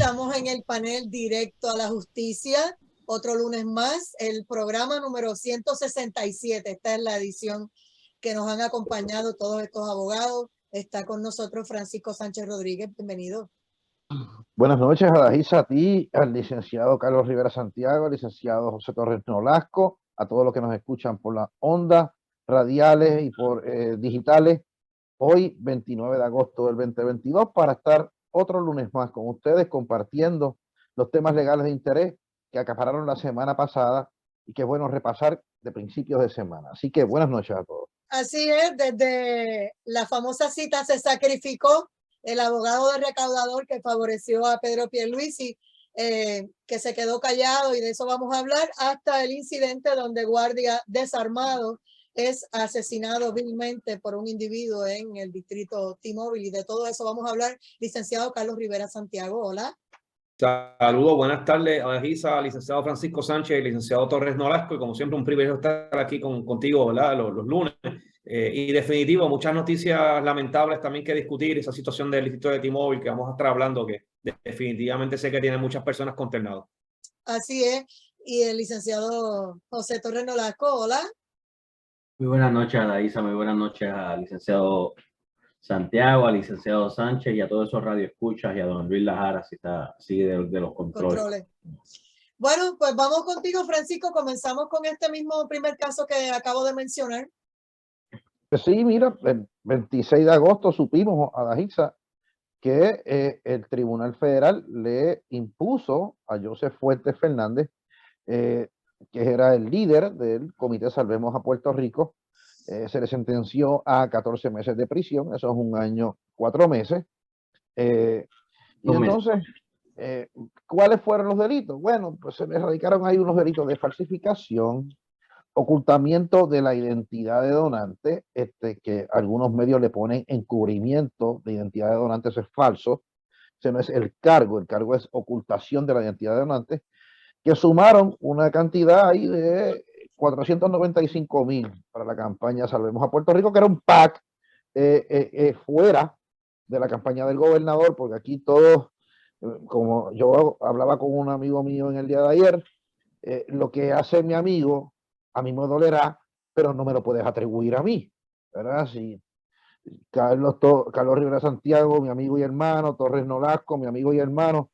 estamos en el panel Directo a la Justicia, otro lunes más, el programa número 167. Esta es la edición que nos han acompañado todos estos abogados. Está con nosotros Francisco Sánchez Rodríguez, bienvenido. Buenas noches, Adaísa, a ti, al licenciado Carlos Rivera Santiago, al licenciado José Torres Nolasco, a todos los que nos escuchan por las ondas radiales y por digitales, hoy 29 de agosto del 2022, para estar otro lunes más con ustedes compartiendo los temas legales de interés que acapararon la semana pasada y que es bueno repasar de principios de semana. Así que buenas noches a todos. Así es, desde la famosa cita se sacrificó el abogado de recaudador que favoreció a Pedro Pierluisi, que se quedó callado, y de eso vamos a hablar, hasta el incidente donde guardia desarmado es asesinado vilmente por un individuo en el distrito T-Mobile, y de todo eso vamos a hablar. Licenciado Carlos Rivera Santiago, hola. Saludos, buenas tardes, Adagisa, licenciado Francisco Sánchez y licenciado Torres Nolasco, y como siempre un privilegio estar aquí contigo, ¿verdad? Los lunes. Y definitivo, muchas noticias lamentables también que discutir, esa situación del distrito de T-Mobile que vamos a estar hablando, que definitivamente sé que tiene muchas personas consternadas. Así es, y el licenciado José Torres Nolasco, hola. Muy buenas noches, Adaísa, muy buenas noches al licenciado Santiago, al licenciado Sánchez y a todos esos radioescuchas y a don Luis Lajara, si sigue de los controles. Bueno, pues vamos contigo, Francisco. Comenzamos con este mismo primer caso que acabo de mencionar. Pues sí, mira, el 26 de agosto supimos, Adaísa, que el Tribunal Federal le impuso a Joseph Fuentes Fernández, que era el líder del Comité Salvemos a Puerto Rico, se le sentenció a 14 meses de prisión, eso es 1 año, 4 meses. Y entonces, ¿cuáles fueron los delitos? Bueno, pues se le radicaron ahí unos delitos de falsificación, ocultamiento de la identidad de donante, que algunos medios le ponen encubrimiento de identidad de donante, eso es falso. Ese no es el cargo es ocultación de la identidad de donante, que sumaron una cantidad ahí de 495,000 para la campaña Salvemos a Puerto Rico, que era un PAC fuera de la campaña del gobernador, porque aquí todos, como yo hablaba con un amigo mío en el día de ayer, lo que hace mi amigo, a mí me dolerá, pero no me lo puedes atribuir a mí, ¿verdad? Si Carlos Rivera Santiago, mi amigo y hermano, Torres Nolasco, mi amigo y hermano,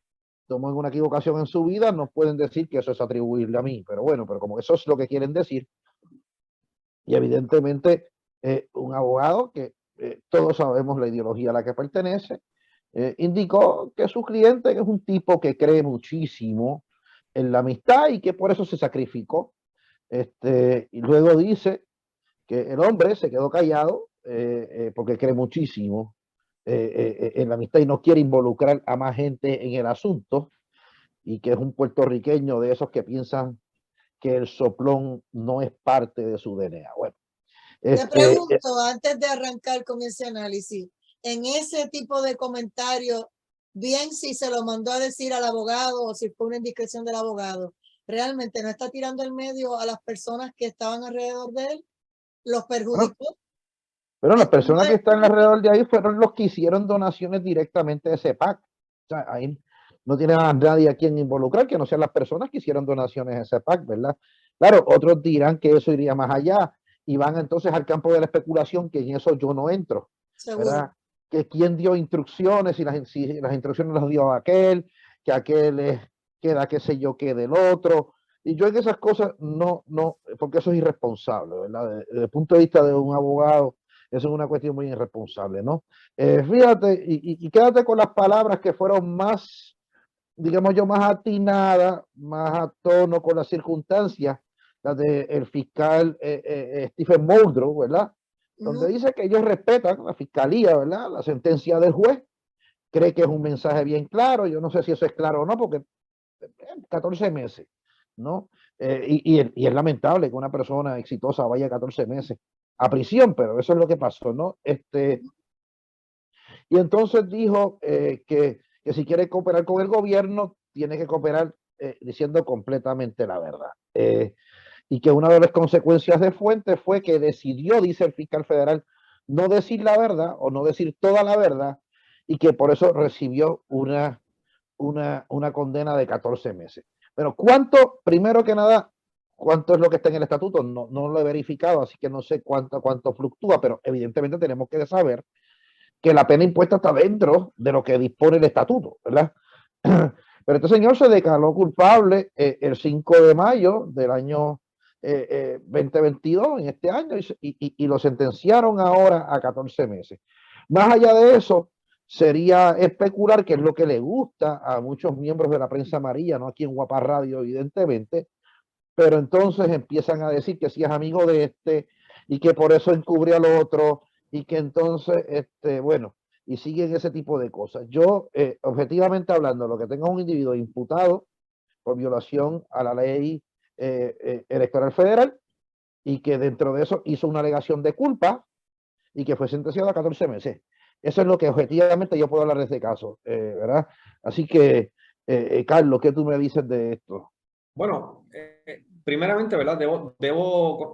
tomó una equivocación en su vida, no pueden decir que eso es atribuirle a mí, pero bueno, pero como eso es lo que quieren decir, y evidentemente un abogado que todos sabemos la ideología a la que pertenece, indicó que su cliente es un tipo que cree muchísimo en la amistad y que por eso se sacrificó. Y luego dice que el hombre se quedó callado porque cree muchísimo en la amistad y no quiere involucrar a más gente en el asunto, y que es un puertorriqueño de esos que piensan que el soplón no es parte de su DNA. Bueno, te pregunto, antes de arrancar con ese análisis, en ese tipo de comentarios, bien si se lo mandó a decir al abogado o si fue una indiscreción del abogado, ¿realmente no está tirando el medio a las personas que estaban alrededor de él? ¿Los perjudicó? Pero las personas que están alrededor de ahí fueron los que hicieron donaciones directamente de ese PAC. O sea, ahí no tiene a nadie a quien involucrar que no sean las personas que hicieron donaciones a ese PAC, ¿verdad? Claro, otros dirán que eso iría más allá y van entonces al campo de la especulación, que en eso yo no entro, ¿verdad? Que quién dio instrucciones, si las instrucciones las dio aquel, que aquel queda qué sé yo qué del otro. Y yo en esas cosas no, porque eso es irresponsable, ¿verdad? Desde el punto de vista de un abogado, eso es una cuestión muy irresponsable, ¿no? Fíjate, y quédate con las palabras que fueron más, digamos yo, más atinadas, más a tono con las circunstancias, las del fiscal Stephen Muldrow, ¿verdad? Donde dice que ellos respetan la fiscalía, ¿verdad? La sentencia del juez, cree que es un mensaje bien claro, yo no sé si eso es claro o no, porque 14 meses, ¿no? Y es lamentable que una persona exitosa vaya 14 meses a prisión, pero eso es lo que pasó, ¿no? Y entonces dijo que si quiere cooperar con el gobierno, tiene que cooperar diciendo completamente la verdad. Y que una de las consecuencias de Fuentes fue que decidió, dice el fiscal federal, no decir la verdad o no decir toda la verdad, y que por eso recibió una una condena de 14 meses. Pero ¿cuánto, primero que nada, cuánto es lo que está en el estatuto? No, no lo he verificado, así que no sé cuánto fluctúa, pero evidentemente tenemos que saber que la pena impuesta está dentro de lo que dispone el estatuto, ¿verdad? Pero este señor se declaró culpable el 5 de mayo del año 2022, en este año, y lo sentenciaron ahora a 14 meses. Más allá de eso, sería especular, que es lo que le gusta a muchos miembros de la prensa amarilla, no aquí en Guapa Radio, evidentemente, pero entonces empiezan a decir que si es amigo de este y que por eso encubre al otro y que entonces, bueno, y siguen ese tipo de cosas. Yo, objetivamente hablando, lo que tenga un individuo imputado por violación a la ley electoral federal y que dentro de eso hizo una alegación de culpa y que fue sentenciado a 14 meses. Eso es lo que objetivamente yo puedo hablar de este caso, ¿verdad? Así que, Carlos, ¿qué tú me dices de esto? Bueno, primeramente, ¿verdad?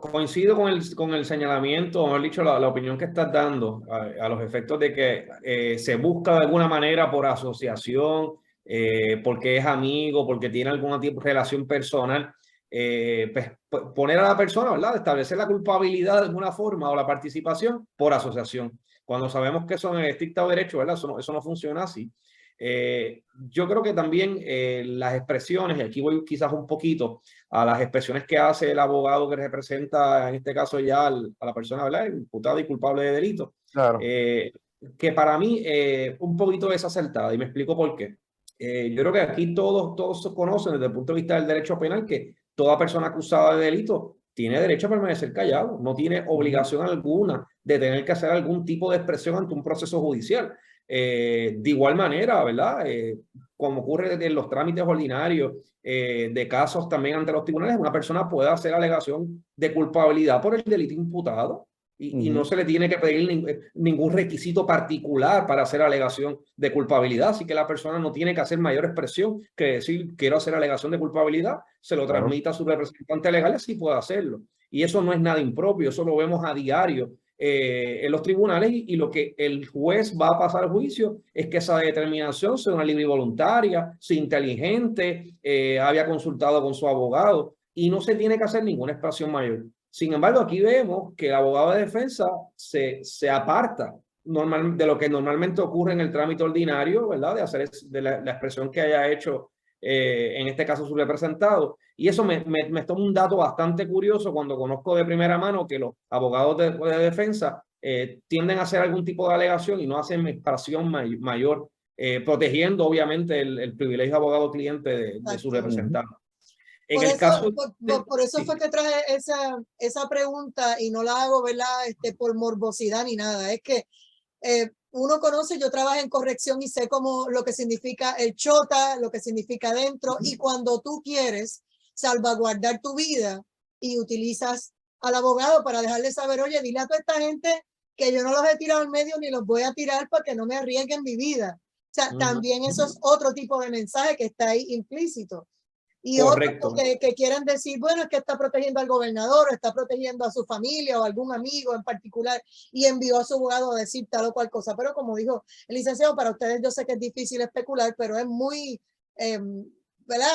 Coincido con el señalamiento, o mejor dicho, la opinión que estás dando a los efectos de que se busca de alguna manera por asociación, porque es amigo, porque tiene alguna tipo de relación personal, pues, poner a la persona, ¿verdad? Establecer la culpabilidad de alguna forma o la participación por asociación. Cuando sabemos que eso en el estricto derecho, ¿verdad? Eso no funciona así. Yo creo que también las expresiones, y aquí voy quizás un poquito a las expresiones que hace el abogado que representa, en este caso ya a la persona, ¿verdad?, imputada y culpable de delito, Claro. que para mí un poquito desacertada, y me explico por qué. Yo creo que aquí todos conocen desde el punto de vista del derecho penal que toda persona acusada de delito tiene derecho a permanecer callado, no tiene obligación alguna de tener que hacer algún tipo de expresión ante un proceso judicial. De igual manera, ¿verdad? Como ocurre en los trámites ordinarios de casos también ante los tribunales, una persona puede hacer alegación de culpabilidad por el delito imputado y no se le tiene que pedir ningún requisito particular para hacer alegación de culpabilidad, así que la persona no tiene que hacer mayor expresión que decir quiero hacer alegación de culpabilidad, se lo transmita a su representante legal y así puede hacerlo. Y eso no es nada impropio, eso lo vemos a diario en los tribunales y lo que el juez va a pasar al juicio es que esa determinación sea una libre y voluntaria, sea inteligente, había consultado con su abogado y no se tiene que hacer ninguna expresión mayor. Sin embargo, aquí vemos que el abogado de defensa se aparta de lo que normalmente ocurre en el trámite ordinario, ¿verdad? De hacer de la expresión que haya hecho en este caso su representado. Y eso me toma un dato bastante curioso cuando conozco de primera mano que los abogados de defensa tienden a hacer algún tipo de alegación y no hacen expresión mayor, protegiendo obviamente el privilegio abogado-cliente de su representado. Por eso fue que traje esa pregunta y no la hago, ¿verdad? Por morbosidad ni nada. Es que uno conoce, yo trabajo en corrección y sé cómo lo que significa el chota, lo que significa dentro, y cuando tú quieres salvaguardar tu vida y utilizas al abogado para dejarle saber, oye, dile a toda esta gente que yo no los he tirado al medio ni los voy a tirar para que no me arriesguen mi vida. O sea, también eso es otro tipo de mensaje que está ahí implícito. Y correcto. otros que quieran decir, bueno, es que está protegiendo al gobernador o está protegiendo a su familia o a algún amigo en particular y envió a su abogado a decir tal o cual cosa. Pero como dijo el licenciado, para ustedes yo sé que es difícil especular, pero es muy, ¿verdad?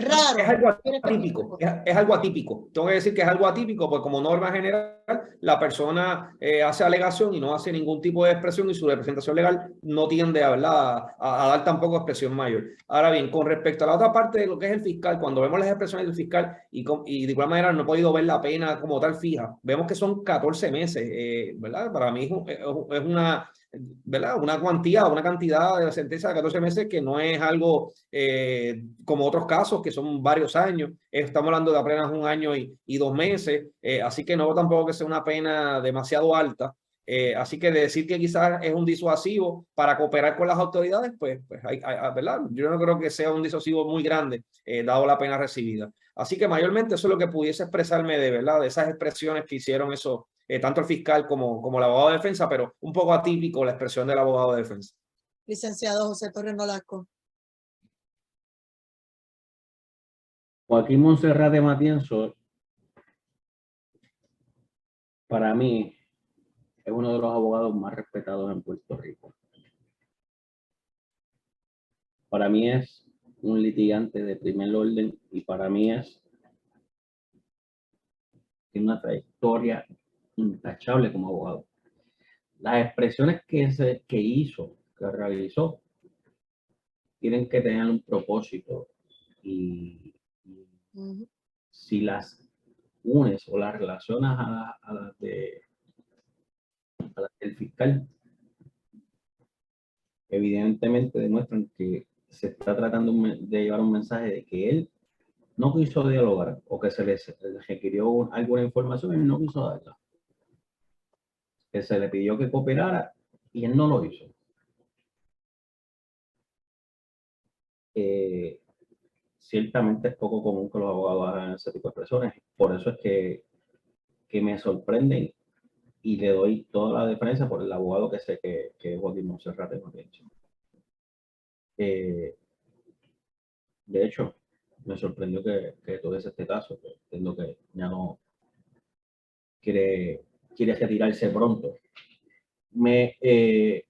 Raro. Es algo atípico, es algo atípico. Tengo que decir que es algo atípico porque como norma general la persona hace alegación y no hace ningún tipo de expresión y su representación legal no tiende a dar tampoco expresión mayor. Ahora bien, con respecto a la otra parte de lo que es el fiscal, cuando vemos las expresiones del fiscal y de igual manera no he podido ver la pena como tal fija, vemos que son 14 meses, ¿verdad? Para mí es una... ¿verdad? Una cantidad de sentencia de 14 meses que no es algo como otros casos que son varios años. Estamos hablando de apenas un año y 2 meses, así que no tampoco que sea una pena demasiado alta. Así que decir que quizás es un disuasivo para cooperar con las autoridades, pues ¿verdad? Yo no creo que sea un disuasivo muy grande, dado la pena recibida. Así que mayormente eso es lo que pudiese expresarme de verdad, de esas expresiones que hicieron eso. Tanto el fiscal como el abogado de defensa, pero un poco atípico la expresión del abogado de defensa. Licenciado José Torres Nolasco. Joaquín Monserrate Matienzo, para mí, es uno de los abogados más respetados en Puerto Rico. para mí es un litigante de primer orden y para mí tiene una trayectoria intachable como abogado. Las expresiones que hizo, que realizó, tienen que tener un propósito y si las unes o las relacionas a las del fiscal, evidentemente demuestran que se está tratando de llevar un mensaje de que él no quiso dialogar o que se le requirió alguna información y él no quiso darla. Que se le pidió que cooperara y él no lo hizo. Ciertamente es poco común que los abogados hagan ese tipo de expresiones. Por eso es que me sorprenden y le doy toda la deferencia por el abogado que sé que es Joaquín Monserrate. De hecho, me sorprendió que tuviese este caso, que entiendo que ya no quiere retirarse pronto. En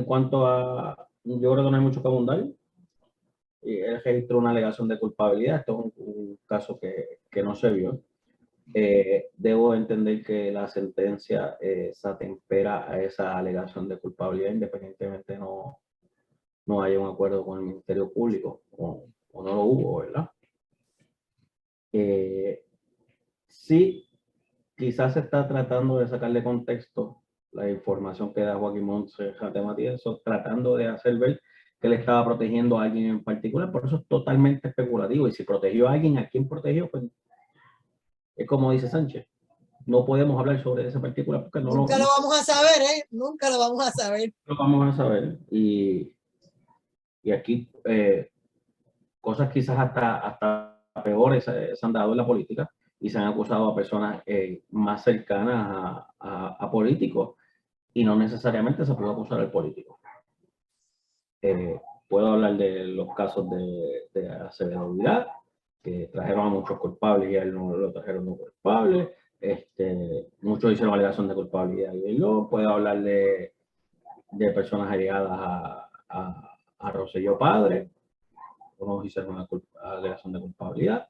cuanto a, yo creo que no hay mucho que abundar. Él registró una alegación de culpabilidad. Esto es un caso que no se vio. Debo entender que la sentencia se atempera a esa alegación de culpabilidad, independientemente no haya un acuerdo con el Ministerio Público o no lo hubo, ¿verdad? Sí, quizás se está tratando de sacarle contexto la información que da Joaquín Monserrate Matías, tratando de hacer ver que él estaba protegiendo a alguien en particular, por eso es totalmente especulativo. Y si protegió a alguien, ¿a quién protegió? Pues es como dice Sánchez, no podemos hablar sobre ese particular porque nunca lo vamos a saber, ¿eh? Nunca lo vamos a saber. Lo vamos a saber. Y aquí cosas quizás hasta peores se han dado en la política y se han acusado a personas más cercanas a políticos y no necesariamente se puede acusar al político. Puedo hablar de los casos de Acevedo Vilá, que trajeron a muchos culpables y a él no lo trajeron no culpable. Muchos hicieron alegación de culpabilidad y él no. Puedo hablar de personas allegadas a Rosselló Padre, unos hicieron una alegación de culpabilidad.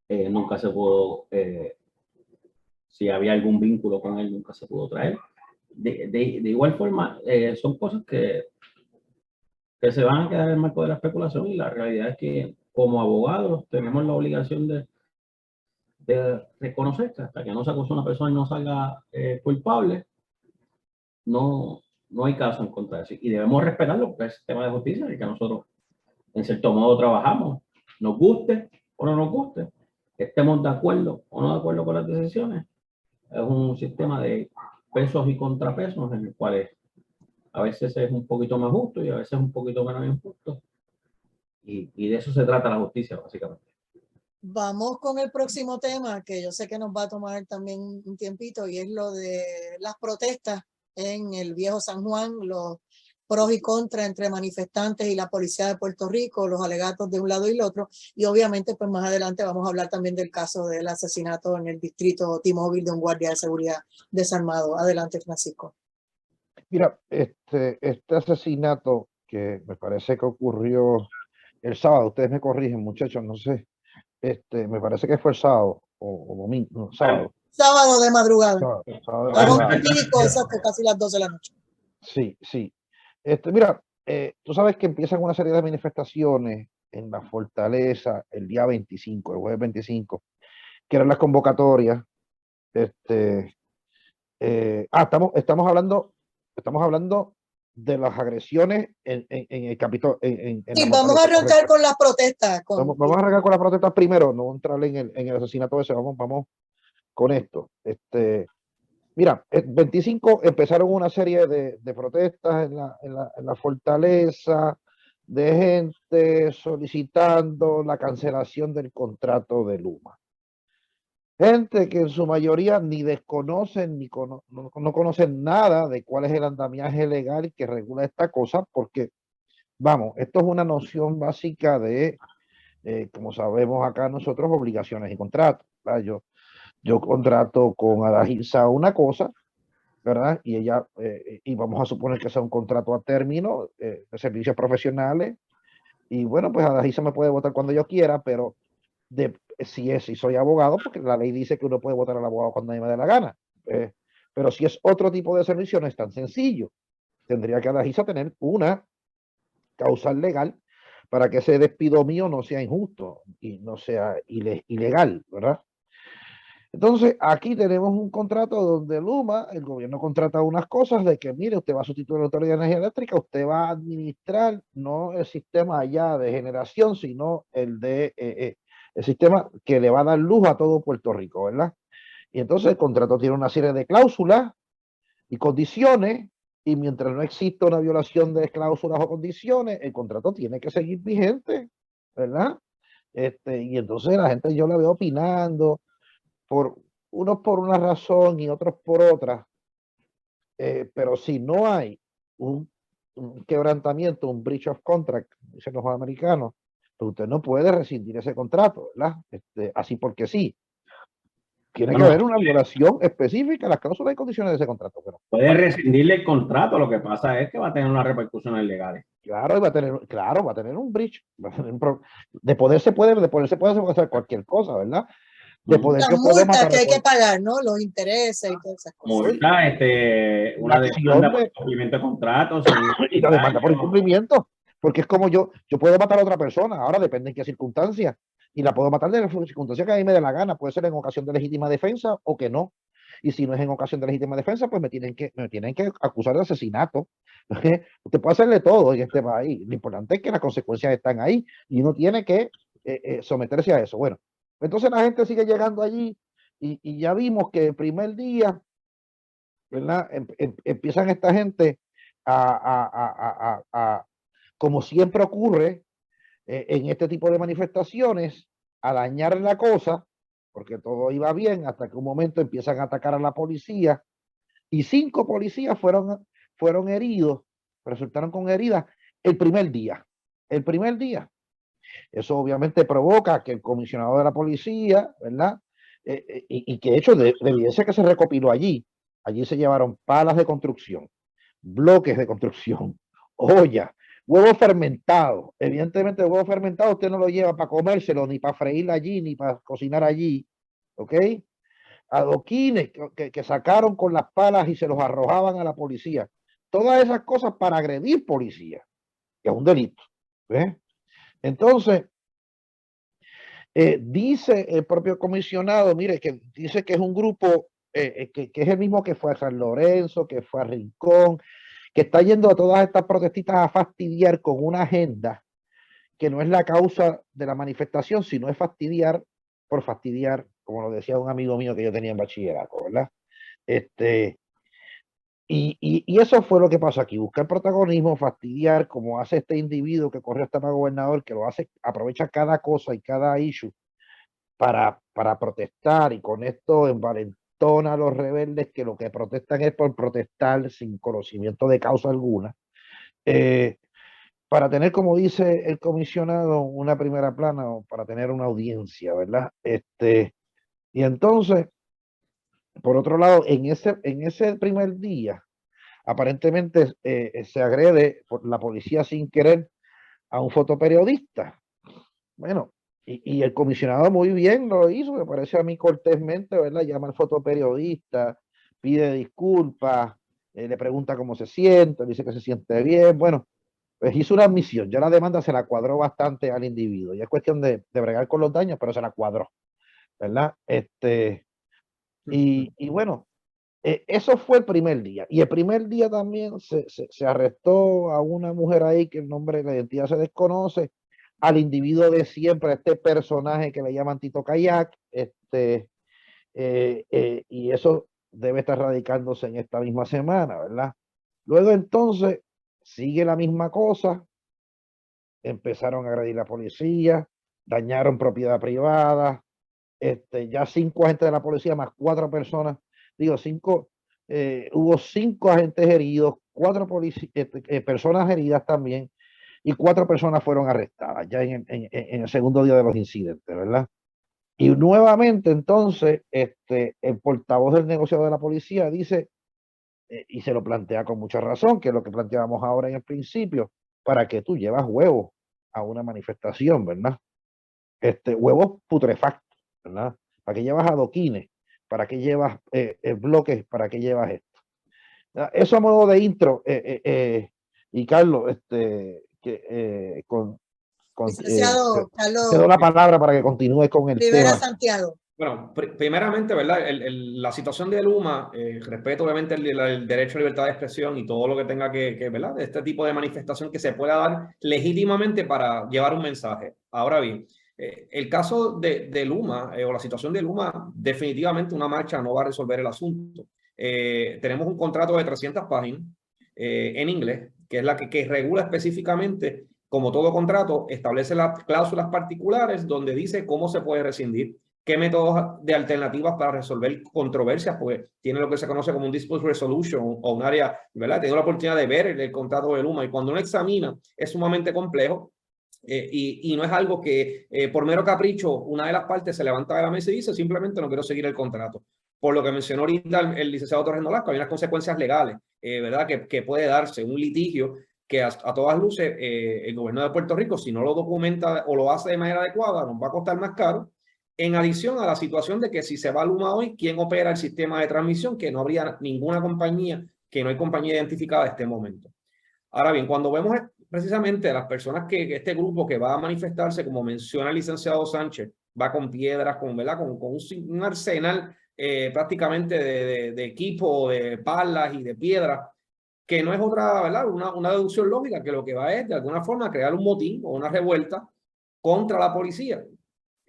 Nunca se pudo, si había algún vínculo con él, nunca se pudo traer. De igual forma, son cosas que se van a quedar en el marco de la especulación y la realidad es que como abogados tenemos la obligación de reconocer que hasta que no se acuse a una persona y no salga culpable, no hay caso en contra de eso. Y debemos respetarlo porque es tema de justicia y que nosotros en cierto modo trabajamos, nos guste o no nos guste, estemos de acuerdo o no de acuerdo con las decisiones. Es un sistema de pesos y contrapesos en el cual a veces es un poquito más justo y a veces un poquito menos injusto. Y de eso se trata la justicia, básicamente. Vamos con el próximo tema, que yo sé que nos va a tomar también un tiempito, y es lo de las protestas en el viejo San Juan, los pros y contras entre manifestantes y la policía de Puerto Rico, los alegatos de un lado y el otro, y obviamente pues más adelante vamos a hablar también del caso del asesinato en el distrito T-Mobile de un guardia de seguridad desarmado. Adelante, Francisco. Mira, este asesinato que me parece que ocurrió el sábado, ustedes me corrigen, muchachos, no sé, me parece que fue el sábado o domingo, no, sábado. Sábado de madrugada. Sábado de madrugada. Exacto, casi las 12 de la noche. Sí, sí. Mira, tú sabes que empiezan una serie de manifestaciones en la Fortaleza el día 25, el jueves 25, que eran las convocatorias. Estamos hablando de las agresiones en el Capitolio. Sí, vamos a arrancar con las protestas. Vamos a arrancar con las protestas primero, no entrar en el asesinato ese, vamos con esto. Mira, el 25 empezaron una serie de protestas en la Fortaleza, de gente solicitando la cancelación del contrato de Luma. Gente que en su mayoría ni desconocen, no conocen nada de cuál es el andamiaje legal que regula esta cosa, porque, vamos, esto es una noción básica de, como sabemos acá nosotros, obligaciones y contratos. Yo contrato con Adagisa una cosa, ¿verdad? Y y vamos a suponer que sea un contrato a término de servicios profesionales, Y bueno, pues Adaísa me puede votar cuando yo quiera, pero si soy abogado, porque la ley dice que uno puede votar al abogado cuando a mí me dé la gana. Pero si es otro tipo de servicio, no es tan sencillo. Tendría que Adaísa tener una causal legal para que ese despido mío no sea injusto y no sea ilegal, ¿verdad? Entonces, aquí tenemos un contrato donde Luma, el gobierno contrata unas cosas de que, mire, usted va a sustituir la Autoridad de Energía Eléctrica, usted va a administrar no el sistema allá de generación, sino el sistema que le va a dar luz a todo Puerto Rico, ¿verdad? Y entonces el contrato tiene una serie de cláusulas y condiciones, y mientras no exista una violación de cláusulas o condiciones, el contrato tiene que seguir vigente, ¿verdad? Y entonces la gente yo la veo opinando, unos por una razón y otros por otra, pero si no hay un quebrantamiento, un breach of contract, dicen los americanos, pues usted no puede rescindir ese contrato, ¿verdad? Así porque sí. Tiene que haber una violación específica de las cláusulas y condiciones de ese contrato. Pero puede rescindirle el contrato, lo que pasa es que va a tener unas repercusiones legales. Claro, va a tener un breach. De poder se puede hacer cualquier cosa, ¿verdad? De poder las yo puedo multas matar que hay que pagar, ¿no? Los intereses y todas esas cosas. Multa, una demanda por incumplimiento de contratos. Y la demanda por incumplimiento, porque es como yo puedo matar a otra persona, ahora depende en qué circunstancias, y la puedo matar de las circunstancias que a mí me dé la gana, puede ser en ocasión de legítima defensa o que no. Y si no es en ocasión de legítima defensa, pues me tienen que acusar de asesinato. Usted puede hacerle todo en este país. Lo importante es que las consecuencias están ahí y uno tiene que someterse a eso. Bueno, entonces la gente sigue llegando allí y ya vimos que el primer día, ¿verdad? Empiezan esta gente como siempre ocurre en este tipo de manifestaciones, a dañar la cosa, porque todo iba bien, hasta que un momento empiezan a atacar a la policía, y 5 policías fueron heridos, resultaron con heridas el primer día. El primer día. Eso obviamente provoca que el comisionado de la policía, ¿verdad? Y que de hecho de evidencia que se recopiló allí se llevaron palas de construcción, bloques de construcción, ollas, huevos fermentados. Evidentemente el huevo fermentado usted no lo lleva para comérselo, ni para freír allí, ni para cocinar allí, ¿ok? Adoquines que sacaron con las palas y se los arrojaban a la policía. Todas esas cosas para agredir policía, que es un delito. ¿Ves? Entonces, dice el propio comisionado, mire, que dice que es un grupo que es el mismo que fue a San Lorenzo, que fue a Rincón, que está yendo a todas estas protestistas a fastidiar con una agenda que no es la causa de la manifestación, sino es fastidiar por fastidiar, como lo decía un amigo mío que yo tenía en bachillerato, ¿verdad? Y eso fue lo que pasó aquí, buscar protagonismo, fastidiar, como hace este individuo que corrió hasta para gobernador, que lo hace, aprovecha cada cosa y cada issue para protestar, y con esto envalentona a los rebeldes que lo que protestan es por protestar sin conocimiento de causa alguna, para tener, como dice el comisionado, una primera plana o para tener una audiencia, ¿verdad? Y entonces, por otro lado, en ese primer día, aparentemente se agrede por la policía sin querer a un fotoperiodista. Bueno, y el comisionado muy bien lo hizo, me parece a mí cortésmente, ¿verdad? Llama al fotoperiodista, pide disculpas, le pregunta cómo se siente, dice que se siente bien. Bueno, pues hizo una admisión. Ya la demanda se la cuadró bastante al individuo. Ya es cuestión de bregar con los daños, pero se la cuadró, ¿verdad? Y bueno, eso fue el primer día. Y el primer día también se arrestó a una mujer ahí que el nombre, la identidad se desconoce, al individuo de siempre, este personaje que le llaman Tito Kayak, y eso debe estar radicándose en esta misma semana, ¿verdad? Luego entonces sigue la misma cosa, empezaron a agredir a la policía, dañaron propiedad privada, ya 5 agentes de la policía más 4 personas, hubo 5 agentes heridos, 4 personas heridas también, y 4 personas fueron arrestadas ya en el segundo día de los incidentes, ¿verdad? Y nuevamente entonces el portavoz del negociado de la policía dice, y se lo plantea con mucha razón, que es lo que planteábamos ahora en el principio, ¿para qué tú llevas huevos a una manifestación, ¿verdad? Huevos putrefactos, ¿verdad? ¿Para qué llevas adoquines? ¿Para qué llevas bloques? ¿Para qué llevas esto? Eso a modo de intro. Y Carlos, Licenciado te doy Carlos la palabra para que continúes con el Rivera tema. Santiago. Bueno, primeramente, ¿verdad? La situación de Luma, respeto obviamente el derecho a libertad de expresión y todo lo que tenga ¿verdad? De este tipo de manifestación que se pueda dar legítimamente para llevar un mensaje. Ahora bien, el caso de Luma o la situación de Luma, definitivamente una marcha no va a resolver el asunto. Tenemos un contrato de 300 páginas en inglés, que es la que regula específicamente, como todo contrato, establece las cláusulas particulares donde dice cómo se puede rescindir, qué métodos de alternativas para resolver controversias, pues tiene lo que se conoce como un dispute resolution o un área, ¿verdad? Tengo la oportunidad de ver el contrato de Luma y cuando uno examina es sumamente complejo. Y no es algo que por mero capricho una de las partes se levanta de la mesa y dice simplemente no quiero seguir el contrato. Por lo que mencionó ahorita el licenciado Torres Nolasco, hay unas consecuencias legales, ¿verdad? Que puede darse un litigio que a todas luces el gobierno de Puerto Rico, si no lo documenta o lo hace de manera adecuada, nos va a costar más caro. En adición a la situación de que si se va a Luma hoy, ¿quién opera el sistema de transmisión? Que no habría ninguna compañía, que no hay compañía identificada en este momento. Ahora bien, cuando vemos precisamente a las personas este grupo que va a manifestarse, como menciona el licenciado Sánchez, va con piedras, ¿verdad? Con un arsenal prácticamente de equipo, de palas y de piedras, que no es otra, ¿verdad? Una deducción lógica, que lo que va es de alguna forma crear un motín o una revuelta contra la policía.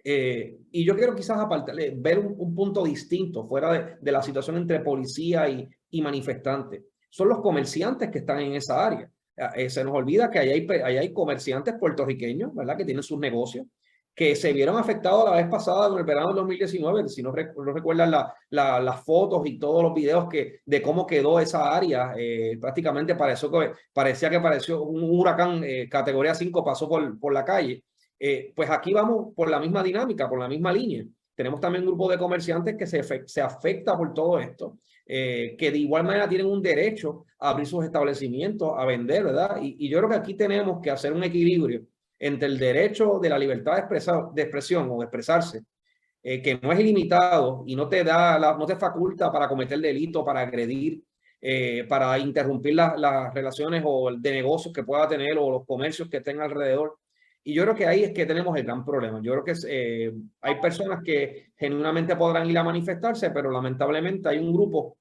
Y yo quiero quizás ver un punto distinto fuera de la situación entre policía y manifestantes. Son los comerciantes que están en esa área. Se nos olvida que allá hay comerciantes puertorriqueños, ¿verdad? Que tienen sus negocios, que se vieron afectados la vez pasada en el verano del 2019. Si no recuerdan las fotos y todos los videos de cómo quedó esa área, prácticamente parecía que pareció un huracán categoría 5 pasó por la calle. Pues aquí vamos por la misma dinámica, por la misma línea. Tenemos también un grupo de comerciantes que se afecta por todo esto, que de igual manera tienen un derecho a abrir sus establecimientos, a vender, ¿verdad? Y yo creo que aquí tenemos que hacer un equilibrio entre el derecho de la libertad de expresión o de expresarse, que no es ilimitado y no te faculta para cometer delito, para agredir, para interrumpir las relaciones o de negocios que pueda tener o los comercios que estén alrededor. Y yo creo que ahí es que tenemos el gran problema. Yo creo que hay personas que genuinamente podrán ir a manifestarse, pero lamentablemente hay un grupo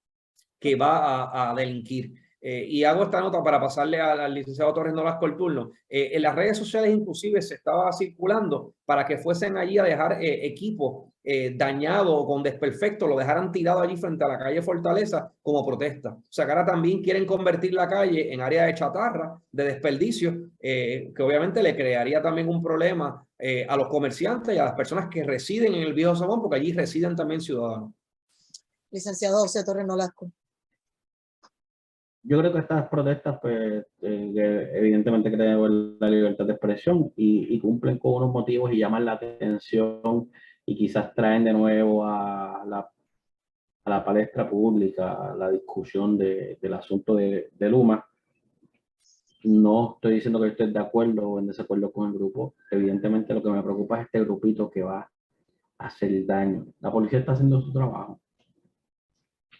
que va a delinquir. Y hago esta nota para pasarle al licenciado Torres Nolasco el turno. En las redes sociales inclusive se estaba circulando para que fuesen allí a dejar equipos dañados o con desperfecto, lo dejaran tirado allí frente a la calle Fortaleza como protesta. O sea, que ahora también quieren convertir la calle en área de chatarra, de desperdicio, que obviamente le crearía también un problema a los comerciantes y a las personas que residen en el Viejo San Juan, porque allí residen también ciudadanos. Licenciado José Torres Nolasco. Yo creo que estas protestas, pues, evidentemente creen en la libertad de expresión y cumplen con unos motivos y llaman la atención y quizás traen de nuevo a la palestra pública la discusión del asunto de Luma. No estoy diciendo que estoy de acuerdo o en desacuerdo con el grupo. Evidentemente lo que me preocupa es este grupito que va a hacer daño. La policía está haciendo su trabajo.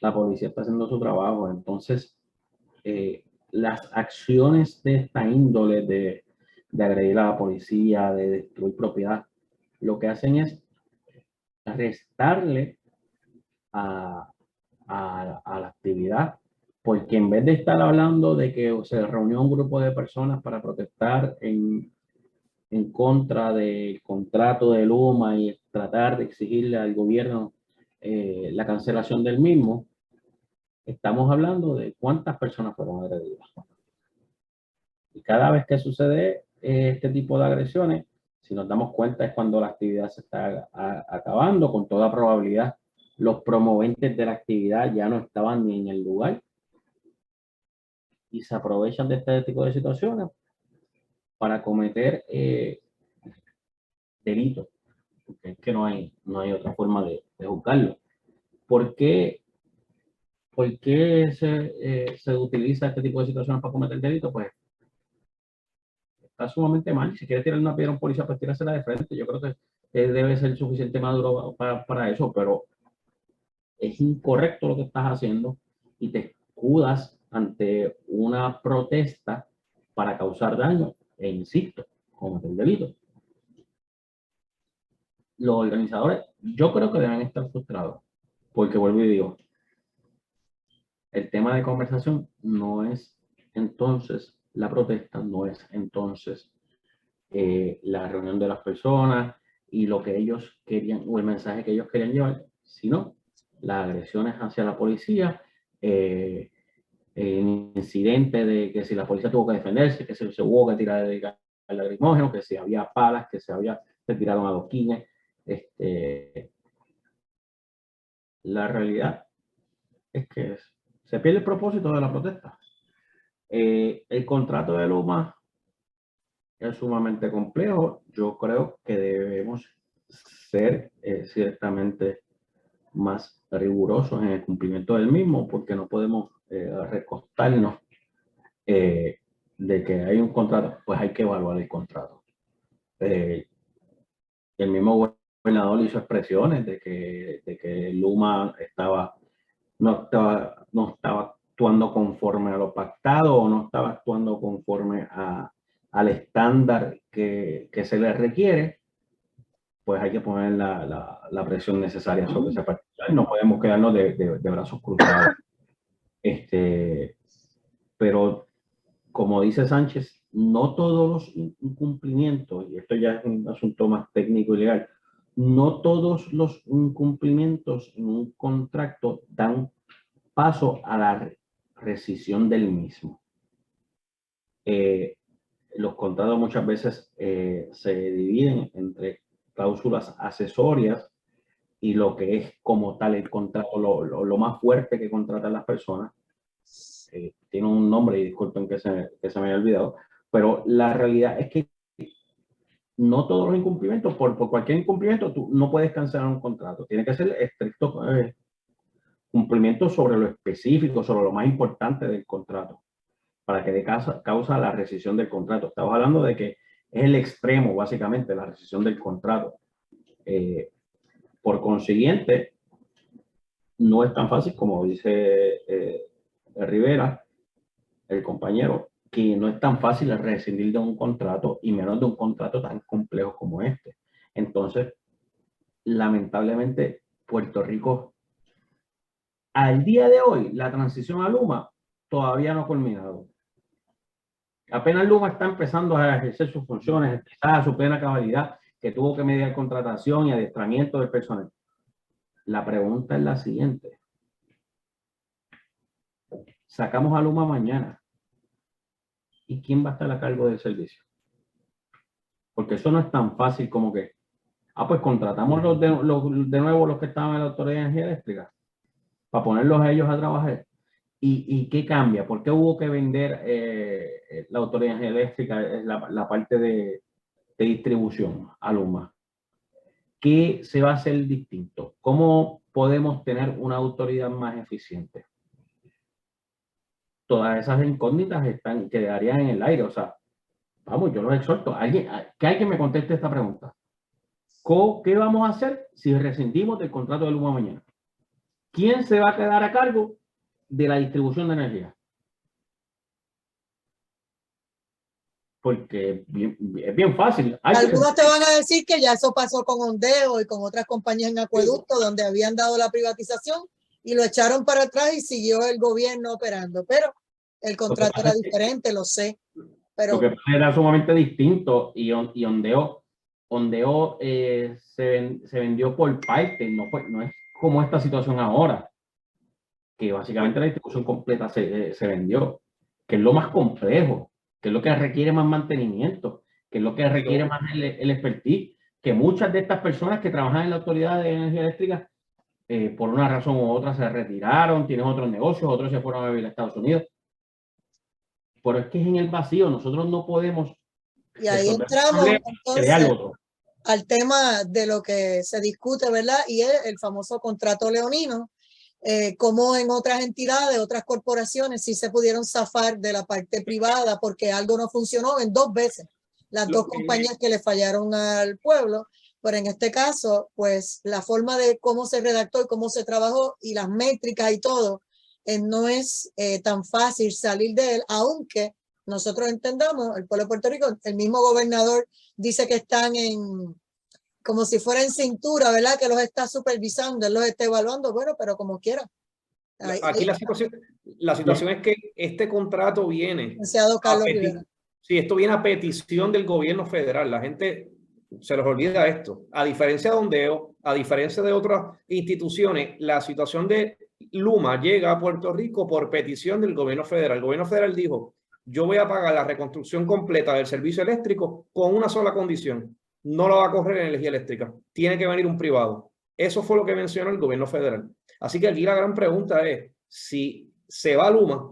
La policía está haciendo su trabajo. Entonces, las acciones de esta índole de agredir a la policía, de destruir propiedad, lo que hacen es restarle a la actividad, porque en vez de estar hablando de que se reunió un grupo de personas para protestar en contra del contrato de Luma y tratar de exigirle al gobierno la cancelación del mismo, estamos hablando de cuántas personas fueron agredidas. Y cada vez que sucede este tipo de agresiones, si nos damos cuenta es cuando la actividad se está acabando. Con toda probabilidad, los promoventes de la actividad ya no estaban ni en el lugar y se aprovechan de este tipo de situaciones para cometer delitos. Porque es que no hay otra forma de juzgarlo. ¿Por qué se utiliza este tipo de situaciones para cometer delitos? Pues está sumamente mal. Si quieres tirar una piedra a un policía, pues tírasela de frente. Yo creo que debe ser suficiente maduro para eso, pero es incorrecto lo que estás haciendo y te escudas ante una protesta para causar daño e insisto, cometer delito. Los organizadores, yo creo que deben estar frustrados, porque vuelvo y digo, el tema de conversación no es entonces la protesta, no es entonces la reunión de las personas y lo que ellos querían, o el mensaje que ellos querían llevar, sino las agresiones hacia la policía, incidente de que si la policía tuvo que defenderse, que se hubo que tirar de lacrimógeno, que si había palas, que se tiraron adoquines. La realidad es que se pierde el propósito de la protesta. El contrato de Luma es sumamente complejo. Yo creo que debemos ser ciertamente más rigurosos en el cumplimiento del mismo, porque no podemos recostarnos de que hay un contrato, pues hay que evaluar el contrato. El mismo gobernador hizo expresiones de que Luma no estaba actuando conforme a lo pactado o no estaba actuando conforme al estándar que se le requiere, pues hay que poner la presión necesaria sobre esa parte. No podemos quedarnos de brazos cruzados. Pero, como dice Sánchez, no todos los incumplimientos, y esto ya es un asunto más técnico y legal, no todos los incumplimientos en un contrato dan paso a la rescisión del mismo. Los contratos muchas veces se dividen entre cláusulas accesorias y lo que es como tal el contrato, lo más fuerte que contratan las personas. Tiene un nombre y disculpen que se me haya olvidado, pero la realidad es que no todos los incumplimientos, por cualquier incumplimiento, tú no puedes cancelar un contrato. Tiene que ser estricto cumplimiento sobre lo específico, sobre lo más importante del contrato, para que dé causa la rescisión del contrato. Estamos hablando de que es el extremo, básicamente, la rescisión del contrato. Por consiguiente, no es tan fácil como dice Rivera, el compañero, que no es tan fácil rescindir de un contrato y menos de un contrato tan complejo como este. Entonces, lamentablemente, Puerto Rico, al día de hoy, la transición a Luma todavía no ha culminado. Apenas Luma está empezando a ejercer sus funciones, quizás a su plena cabalidad, que tuvo que mediar contratación y adiestramiento del personal. La pregunta es la siguiente. Sacamos a Luma mañana. ¿Y quién va a estar a cargo del servicio? Porque eso no es tan fácil como que, pues contratamos de nuevo los que estaban en la Autoridad de Energía Eléctrica para ponerlos a ellos a trabajar. ¿Y qué cambia? ¿Por qué hubo que vender la Autoridad de Energía Eléctrica, la parte de distribución a Luma? ¿Qué se va a hacer distinto? ¿Cómo podemos tener una autoridad más eficiente? Todas esas incógnitas quedarían en el aire. O sea, vamos, yo los exhorto. Que alguien me conteste esta pregunta. ¿Qué vamos a hacer si rescindimos del contrato de Luma mañana? ¿Quién se va a quedar a cargo de la distribución de energía? Porque es bien fácil. Algunos te van a decir que ya eso pasó con Ondeo y con otras compañías en acueducto, donde habían dado la privatización y lo echaron para atrás y siguió el gobierno operando. Pero el contrato era diferente, lo sé. Pero lo que era sumamente distinto y Ondeo se vendió por parte, no es como esta situación ahora, que básicamente la distribución completa se vendió, que es lo más complejo, que es lo que requiere más mantenimiento, que es lo que requiere más el expertise, que muchas de estas personas que trabajan en la Autoridad de Energía Eléctrica, por una razón u otra se retiraron, tienen otros negocios, otros se fueron a vivir a Estados Unidos. Pero es que es en el vacío, nosotros no podemos. Y ahí entramos entonces al tema de lo que se discute, ¿verdad? Y es el famoso contrato leonino, como en otras entidades, otras corporaciones, sí se pudieron zafar de la parte privada porque algo no funcionó en 2 veces. las dos compañías que le fallaron al pueblo, pero en este caso, pues la forma de cómo se redactó y cómo se trabajó y las métricas y todo, no es tan fácil salir de él, aunque nosotros entendamos, el pueblo de Puerto Rico, el mismo gobernador dice que están como si fuera en cintura, ¿verdad? Que los está supervisando, él los está evaluando, bueno, pero como quiera. Aquí la situación es que este contrato viene sí, esto viene a petición del gobierno federal. La gente se les olvida esto. A diferencia de Ondeo, a diferencia de otras instituciones, la situación de Luma llega a Puerto Rico por petición del gobierno federal. El gobierno federal dijo, yo voy a pagar la reconstrucción completa del servicio eléctrico con una sola condición. No lo va a correr en energía eléctrica. Tiene que venir un privado. Eso fue lo que mencionó el gobierno federal. Así que aquí la gran pregunta es, si se va Luma,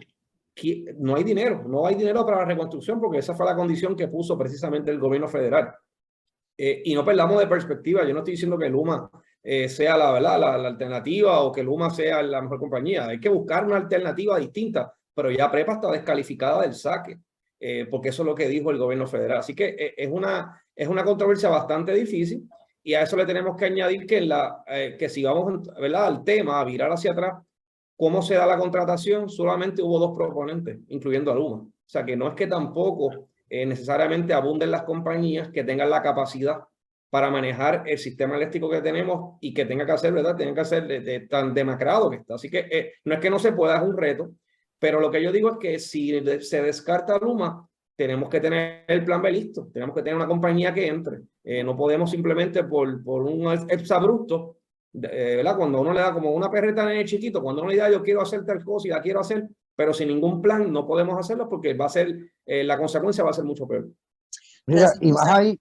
no hay dinero para la reconstrucción, porque esa fue la condición que puso precisamente el gobierno federal. Y no perdamos de perspectiva, yo no estoy diciendo que Luma sea la alternativa o que Luma sea la mejor compañía. Hay que buscar una alternativa distinta, pero ya Prepa está descalificada del saque, porque eso es lo que dijo el gobierno federal. Así que es una controversia bastante difícil. Y a eso le tenemos que añadir que si vamos, ¿verdad?, al tema, a virar hacia atrás, ¿cómo se da la contratación? Solamente hubo 2 proponentes, incluyendo a Luma. O sea, que no es que tampoco necesariamente abunden las compañías que tengan la capacidad para manejar el sistema eléctrico que tenemos y que tenga que hacer, ¿verdad? Tenga que hacer tan demacrado que está. Así que no es que no se pueda, es un reto. Pero lo que yo digo es que si se descarta Luma, tenemos que tener el plan B listo, tenemos que tener una compañía que entre. No podemos simplemente por un exabrupto, ¿verdad? Cuando uno le da como una perreta en el chiquito, cuando uno le da yo quiero hacer tal cosa y la quiero hacer, pero sin ningún plan no podemos hacerlo porque va a ser, la consecuencia va a ser mucho peor. Mira, y más ahí,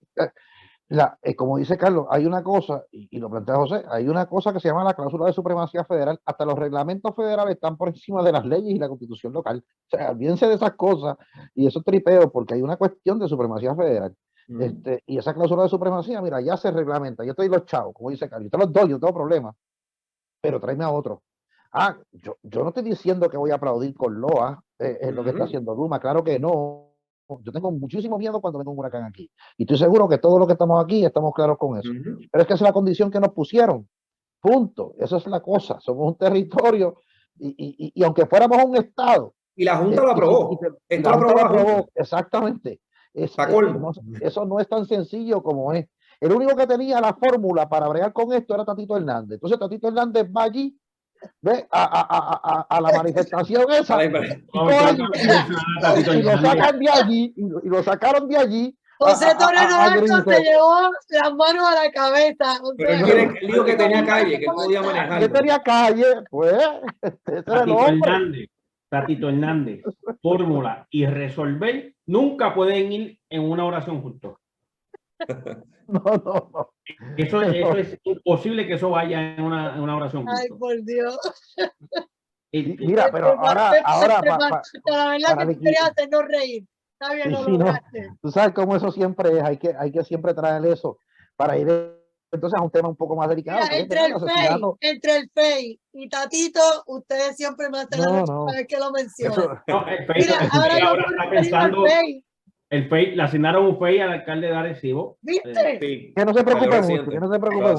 como dice Carlos, hay una cosa, y lo plantea José, hay una cosa que se llama la cláusula de supremacía federal. Hasta los reglamentos federales están por encima de las leyes y la constitución local. O sea, olvídense de esas cosas y eso tripeo porque hay una cuestión de supremacía federal. Y esa cláusula de supremacía, mira, ya se reglamenta. Yo estoy los chavos, como dice Carlos, yo te los doy, yo no tengo problema, pero tráeme a otro. Yo no estoy diciendo que voy a aplaudir con loa lo que está haciendo Luma, claro que no. Yo tengo muchísimo miedo cuando venga un huracán aquí. Y estoy seguro que todos los que estamos aquí estamos claros con eso. Pero es que esa es la condición que nos pusieron. Punto. Esa es la cosa. Somos un territorio y aunque fuéramos un estado. Y la Junta lo aprobó. Esto lo aprobó la Junta. Exactamente. Eso no es tan sencillo como es. El único que tenía la fórmula para bregar con esto era Tatito Hernández. Entonces Tatito Hernández va allí, ve a la manifestación esa y lo sacan de allí y lo sacaron de allí. José Torres Nolasco se llevó las manos a la cabeza. Pero él dijo que tenía calle, que él podía manejar. Que tenía calle, pues. Tatito Hernández, fórmula y resolver nunca pueden ir en una oración juntos. No. Eso es imposible que eso vaya en una oración. Ay, por Dios. Mira, pero ahora la verdad que tú querías hacernos reír. Está bien, no, tú sabes cómo eso siempre es, hay que siempre traer eso para ir entonces a un tema un poco más delicado. Mira, entre el FEI y Tatito, ustedes siempre me hacen la vez que lo mencionan. Mira, ahora está pensando. El FEI, le asignaron un FEI al alcalde de Arecibo. ¿Viste? Sí, que no se preocupe mucho, que no se preocupe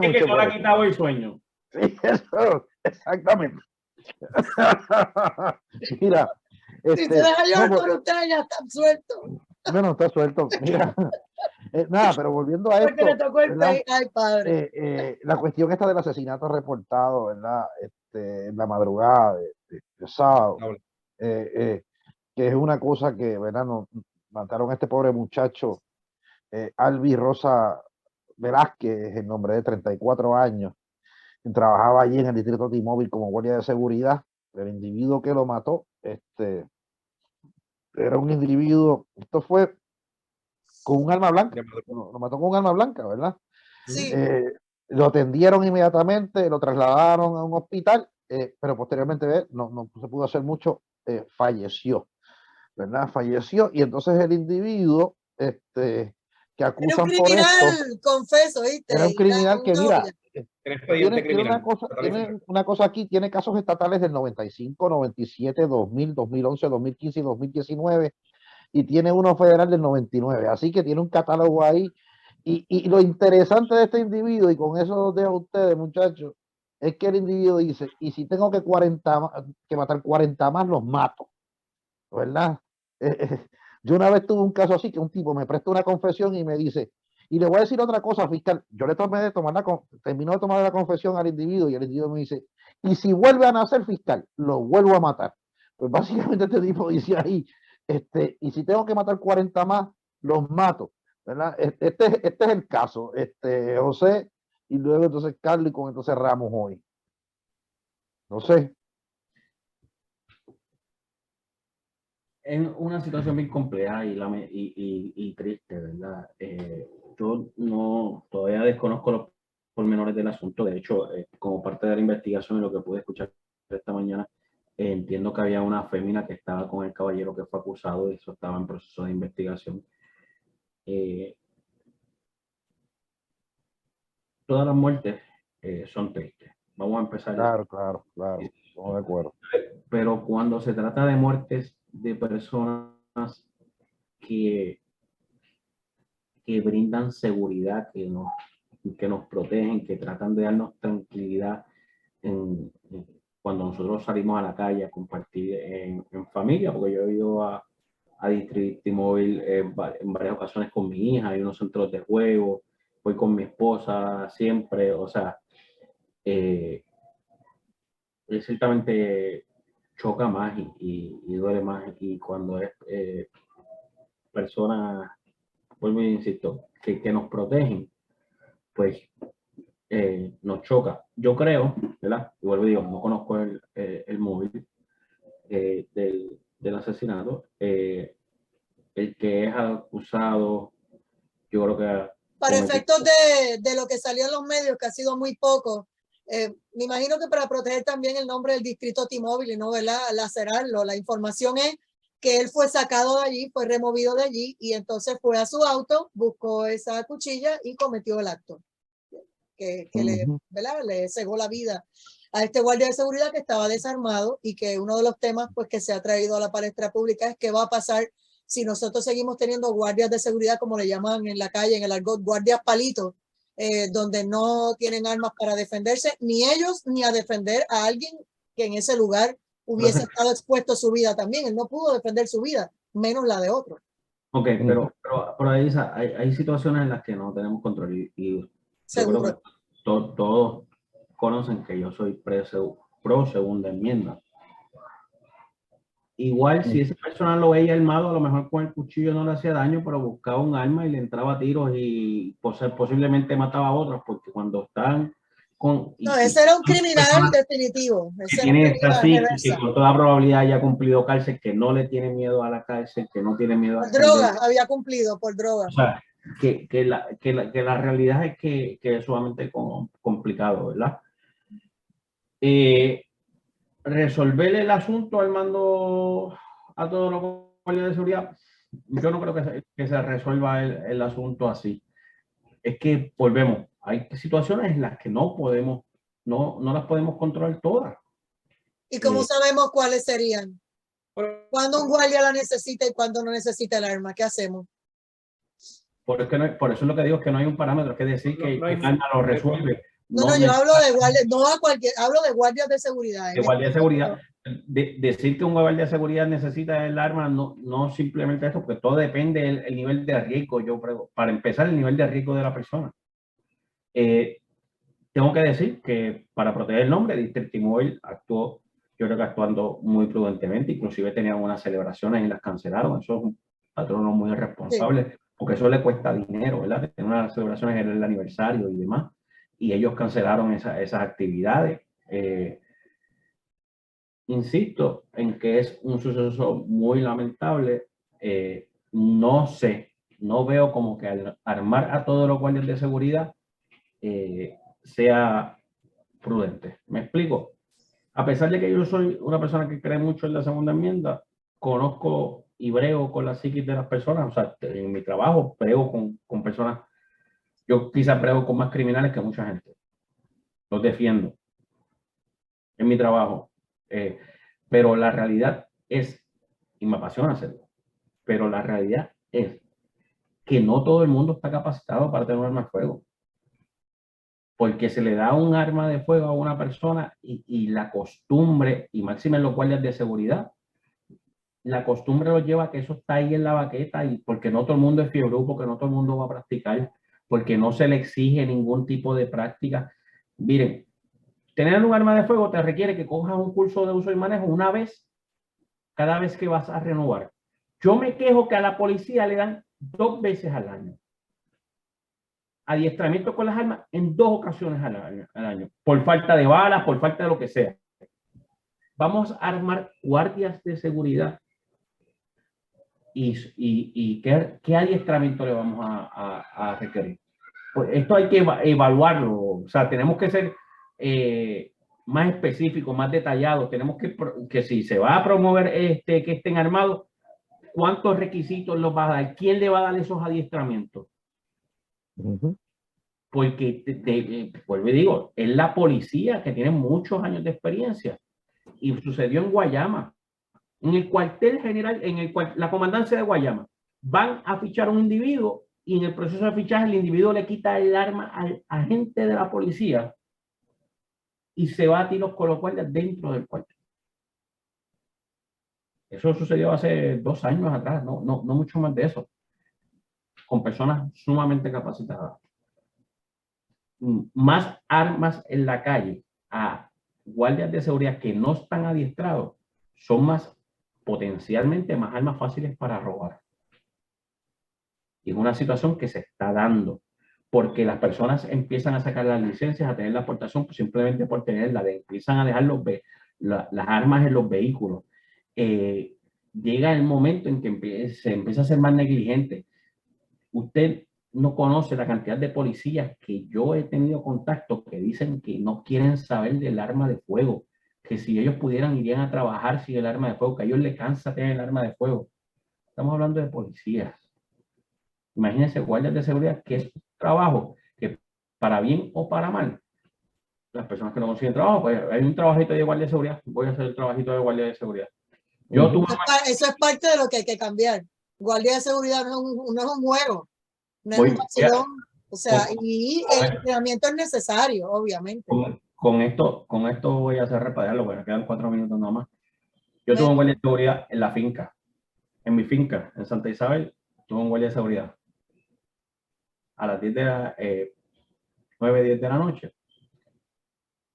mucho. Que no le ha quitado el sueño. Sí, eso, exactamente. Mira. Si se deja llevar por ustedes, ya están sueltos. No, está suelto. Mira. Nada, pero volviendo a esto. Porque le tocó el FEI, ay, padre. La cuestión esta del asesinato reportado, ¿verdad? En la madrugada de sábado. Que es una cosa que, ¿verdad? Nos mataron a este pobre muchacho, Albi Rosa Velázquez, el nombre de 34 años, que trabajaba allí en el distrito de T-Mobile como guardia de seguridad. El individuo que lo mató, era un individuo, esto fue con un arma blanca, lo mató con un arma blanca, ¿verdad? Sí. Lo atendieron inmediatamente, lo trasladaron a un hospital, pero posteriormente no se pudo hacer mucho, falleció. ¿Verdad? Falleció y entonces el individuo que acusan por esto. Era un criminal, confeso, ¿viste? Era un criminal que, mira, tiene una cosa aquí, tiene casos estatales del 95, 97, 2000, 2011, 2015 y 2019 y tiene uno federal del 99. Así que tiene un catálogo ahí. Y lo interesante de este individuo, y con eso los dejo a ustedes, muchachos, es que el individuo dice, y si tengo que matar 40 más, los mato, ¿verdad? Yo una vez tuve un caso así, que un tipo me presta una confesión y me dice, y le voy a decir otra cosa, fiscal, yo le termino de tomar la confesión al individuo, y el individuo me dice, y si vuelve a nacer, fiscal, lo vuelvo a matar. Pues básicamente este tipo dice ahí, y si tengo que matar 40 más, los mato, ¿verdad? Este es el caso, José, y luego entonces Carlos, y con esto cerramos hoy. No sé. Es una situación bien compleja y triste, ¿verdad? Yo todavía desconozco los pormenores del asunto. De hecho, como parte de la investigación y lo que pude escuchar esta mañana, entiendo que había una fémina que estaba con el caballero que fue acusado y eso estaba en proceso de investigación. Todas las muertes son tristes. Vamos a empezar. Claro, estamos de acuerdo. Pero cuando se trata de muertes de personas que brindan seguridad, que nos protegen, que tratan de darnos tranquilidad cuando nosotros salimos a la calle a compartir en familia, porque yo he ido a District T-Mobile en varias ocasiones con mi hija, hay unos centros de juego, voy con mi esposa siempre, o sea, ciertamente choca más y duele más, y cuando es personas, vuelvo y insisto, que nos protegen, pues nos choca. Yo creo, ¿verdad? Y vuelvo y digo, no conozco el móvil del asesinato. El que es acusado, yo creo que... Para efectos de lo que salió en los medios, que ha sido muy poco, me imagino que para proteger también el nombre del distrito T-Mobile y no, ¿verdad?, lacerarlo. La información es que él fue sacado de allí, fue removido de allí y entonces fue a su auto, buscó esa cuchilla y cometió el acto que le cegó la vida a este guardia de seguridad que estaba desarmado, y que uno de los temas pues que se ha traído a la palestra pública es qué va a pasar si nosotros seguimos teniendo guardias de seguridad, como le llaman en la calle, en el argot, guardias palitos, donde no tienen armas para defenderse, ni ellos, ni a defender a alguien que en ese lugar hubiese estado expuesto su vida también. Él no pudo defender su vida, menos la de otro. Ok, pero ahí hay situaciones en las que no tenemos control y yo creo que todos conocen que yo soy pro segunda enmienda. Igual si esa persona lo veía armado, a lo mejor con el cuchillo no le hacía daño, pero buscaba un arma y le entraba a tiros y posiblemente mataba a otros, porque cuando están con... No, ese era un criminal definitivo. Que tiene que con toda probabilidad haya cumplido cárcel, que no le tiene miedo a la cárcel, que no tiene miedo a... Por drogas, había cumplido por drogas. O sea, que la realidad es que es sumamente complicado, ¿verdad? Resolver el asunto armando a todos los guardias de seguridad, yo no creo que se resuelva el asunto así. Es que volvemos, hay situaciones en las que no las podemos controlar todas. ¿Y cómo sabemos cuáles serían? ¿Cuándo un guardia la necesita y cuándo no necesita el arma? ¿Qué hacemos? Por eso es lo que digo, que no hay un parámetro, es que decir que el arma lo resuelve. No, yo hablo de guardia, no a cualquier, hablo de guardias de seguridad. De guardia de seguridad. Decir que un guardia de seguridad necesita el arma, no simplemente eso, porque todo depende del nivel de riesgo. Yo creo, para empezar, el nivel de riesgo de la persona. Tengo que decir que para proteger el nombre, District T-Mobile actuó, yo creo que actuando muy prudentemente, inclusive tenían unas celebraciones y las cancelaron. Eso es un patrono muy irresponsable, porque eso le cuesta dinero, ¿verdad? Tener unas celebraciones en el aniversario y demás, y ellos cancelaron esas actividades. Insisto en que es un suceso muy lamentable. No veo como que al armar a todos los guardias de seguridad sea prudente. ¿Me explico? A pesar de que yo soy una persona que cree mucho en la segunda enmienda, conozco y brego con la psiquis de las personas. O sea, en mi trabajo brego con personas. Yo quizás brego con más criminales que mucha gente. Los defiendo en mi trabajo. Pero la realidad es, y me apasiona hacerlo, pero la realidad es que no todo el mundo está capacitado para tener un arma de fuego. Porque se le da un arma de fuego a una persona y la costumbre, y máxime en los guardias de seguridad, la costumbre lo lleva a que eso está ahí en la baqueta, y porque no todo el mundo es fiebre, porque no todo el mundo va a practicar, porque no se le exige ningún tipo de práctica. Miren, tener un arma de fuego te requiere que cojas un curso de uso y manejo una vez, cada vez que vas a renovar. Yo me quejo que a la policía le dan 2 veces al año adiestramiento con las armas, en 2 ocasiones al año, por falta de balas, por falta de lo que sea. Vamos a armar guardias de seguridad y ¿qué adiestramiento le vamos a requerir? Pues esto hay que evaluarlo, o sea, tenemos que ser más específicos, más detallados, tenemos que si se va a promover que estén armados, ¿cuántos requisitos los va a dar? ¿Quién le va a dar esos adiestramientos? Porque, vuelvo y digo, es la policía que tiene muchos años de experiencia. Y sucedió en Guayama, en el cuartel general, la comandancia de Guayama. Van a fichar a un individuo y en el proceso de fichaje el individuo le quita el arma al agente de la policía y se va a tiros con los guardias dentro del cuartel. Eso sucedió hace 2 años atrás, no mucho más de eso, con personas sumamente capacitadas. Más armas en la calle a guardias de seguridad que no están adiestrados son potencialmente más armas fáciles para robar. Y es una situación que se está dando porque las personas empiezan a sacar las licencias, a tener la aportación simplemente por tenerla, empiezan a dejar las armas en los vehículos. Llega el momento en que se empieza a ser más negligente. Usted no conoce la cantidad de policías que yo he tenido contacto que dicen que no quieren saber del arma de fuego, que si ellos pudieran irían a trabajar sin el arma de fuego, que a ellos les cansa tener el arma de fuego. Estamos hablando de policías. Imagínense guardias de seguridad, que es un trabajo que para bien o para mal, las personas que no consiguen trabajo, pues hay un trabajito de guardia de seguridad, voy a hacer el trabajito de guardia de seguridad. Eso es parte de lo que hay que cambiar. Guardia de seguridad no es un juego, no es un vacilón. O sea, y el entrenamiento es necesario, obviamente. Con esto voy a hacer repadarlo, bueno, quedan 4 minutos nada más. Yo tuve un guardia de seguridad en la finca, en mi finca, en Santa Isabel, tuve un guardia de seguridad. A las 9, 10 de la noche,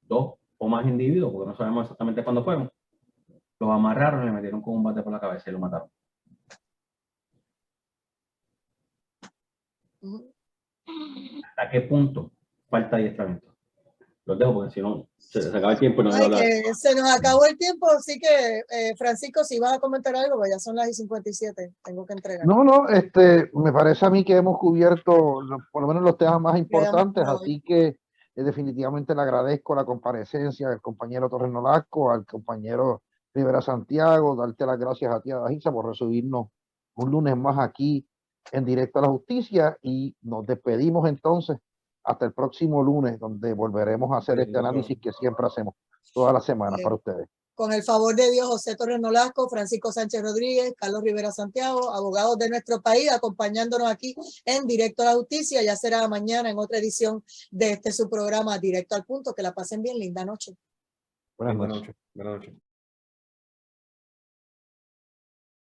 2 o más individuos, porque no sabemos exactamente cuándo fueron, los amarraron y le metieron con un bate por la cabeza y lo mataron. ¿Hasta qué punto falta adiestramiento? Los dejo porque si no, se acaba el tiempo y no voy a hablar. Se nos acabó el tiempo, así que Francisco, si vas a comentar algo, pues ya son las 57, tengo que entregar. No, me parece a mí que hemos cubierto por lo menos los temas más importantes, así que definitivamente le agradezco la comparecencia del compañero Torres Nolasco, al compañero Rivera Santiago, darte las gracias a ti, Adajísa, por recibirnos un lunes más aquí en Directo a la Justicia, y nos despedimos entonces hasta el próximo lunes, donde volveremos a hacer este análisis que siempre hacemos todas las semanas para ustedes. Con el favor de Dios, José Torres Nolasco, Francisco Sánchez Rodríguez, Carlos Rivera Santiago, abogados de nuestro país, acompañándonos aquí en Directo a la Justicia. Ya será mañana en otra edición de su programa Directo al Punto. Que la pasen bien, linda noche. Buenas noches. Buenas noches.